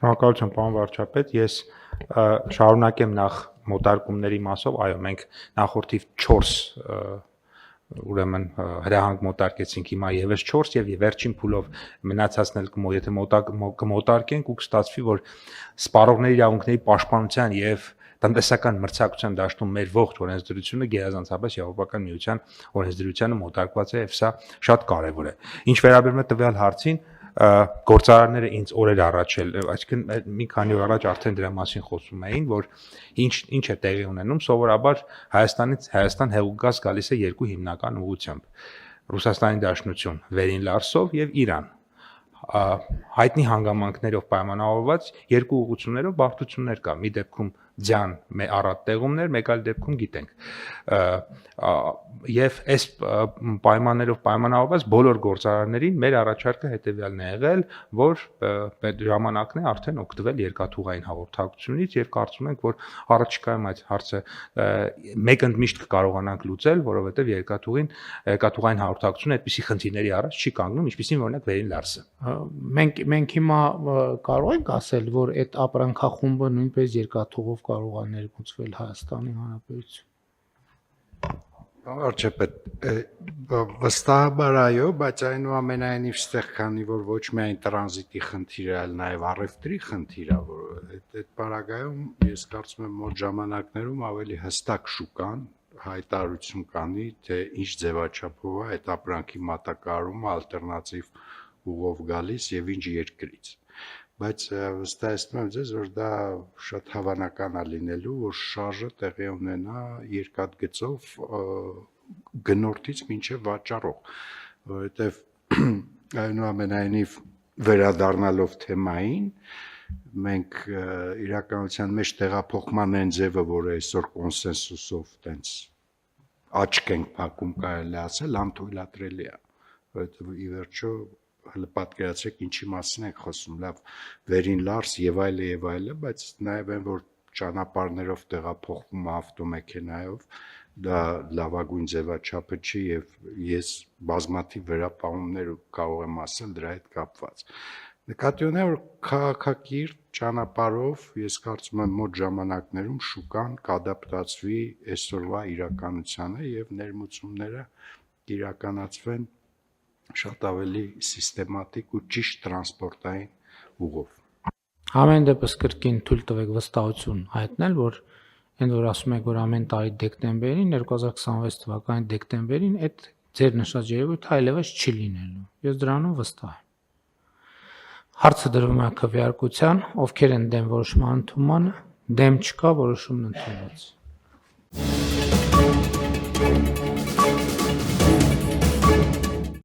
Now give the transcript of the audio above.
Շնորհակալություն, պարոն վարչապետ, ես շարունակեմ նախ մոտարկումների մասով, այո, մենք նախորդիվ 4 ուրեմն հրահանգ մոտարկեցինք, հիմա եւս 4 եւ վերջին փուլով մնացածն էլ եթե կմոտարկենք ու կստացվի, որ սպառողների իրավունքների պաշտպանության եւ տնտեսական մրցակցության դաշտում մեր ողջ օրենսդրությունը գերազանցապես Եվրոպական միության օրենսդրությանը մոտարկված է եւ սա շատ կարեւոր է։ Ինչ վերաբերում է տվյալ հարցին, գործարանները ինձ օրեր առաջ էլ, այսինքն մի քանի օր առաջ արդեն դրա մասին խոսում էին, որ ինչ է տեղի ունենում, սովորաբար Հայաստանից Հայաստան հեղուկգազ գալիս է երկու հիմնական ուղղությամբ՝ Ռուսաստանի Դաշնություն վերին Լարսով եւ Իրան։ Հայտնի հանգամանքներով պայմանավորված երկու ուղղություններով բարդություններ կա։ Մի դեպքում ձյան առատ տեղումներ, մեկ այլ դեպքում գիտենք։ Եվ այս պայմաններով պայմանավորված բոլոր գործարաններին մեր առաջարկը հետևյալն է եղել, որ ժամանակն է արդեն օգտվել երկաթուղային հաղորդակցությունից եւ կարծում ենք, որ առաջիկայում այդ հարցը մեկ ընդմիշտ կկարողանանք լուծել, որովհետեւ երկաթուղային հաղորդակցությունը այդպիսի խնդիրների առաջ չի կանգնում, ինչպիսին օրինակ վերին Լարսը։ Մենք հիմա կարող ենք ասել, որ այդ ապրանքախումբը նույնպես երկաթուղով կարող է ներմուծվել Հայաստանի Հանրապետություն։ Վարչապետ, վստահաբար այո, բայց այնուամենայնիվ ստեղ քանի որ ոչ միայն տրանզիտի խնդիր է, այլ նաև առևտրի խնդիր է, որ այդ պարագայում ես կարծում եմ մոտ ժամանակներում ավելի հստակ շուկան հայտարարություն կանի, թե ինչ ձևաչափով է այդ ապրանքի մատակարարումը ալտերնատիվ ուղով գալիս եւ ինչ երկրից, բայց վստահեցնում եմ ձեզ, որ դա շատ հավանական է լինելու, որ շարժը տեղի ունենա երկաթգծով գնորդից մինչև վաճառող, որովհետեւ այնուամենայնիվ վերադառնալով թեմային, մենք իրականության մեջ տեղափոխման այն ձևը, որը այսօր կոնսենսուսով տենց աչք ենք փակում կարելի ասել, անթույլատրելի է, որովհետեւ ի վերջո հələ պատկերացրեք ինչի մասին ենք խոսում, լավ վերին Լարս եւ այլը, բայց նաեւ այն որ ճանապարհներով տեղափոխվում ավտոմեքենայով, դա լավագույն ձևաչափը չի եւ ես բազմաթիվ վերապահումներ կարող եմ ասել դրա հետ կապված։ Նկատի ունեմ որ քաղաքակիրթ ճանապարհով ես կարծում եմ մոտ ժամանակներում շուկան կադապտացվի այսօրվա իրականությանը եւ ներմուծումները իրականացվեն շատ ավելի սիստեմատիկ ու ճիշտ տրանսպորտային ուղով։ Ամեն դեպս կրկին թույլ տվեք վստահություն հայտնել, որ այն որ ասում եք, որ ամեն տարի դեկտեմբերին 2026 թվականի դեկտեմբերին այդ ձեր նշած երևույթը այլևս չի լինելու։ Ես դրանով վստահ եմ։ Հարցը դրվում է քվեարկության, ովքեր են դեմ որոշման ընդունմանը, դեմ չկա, որոշումն ընդունված։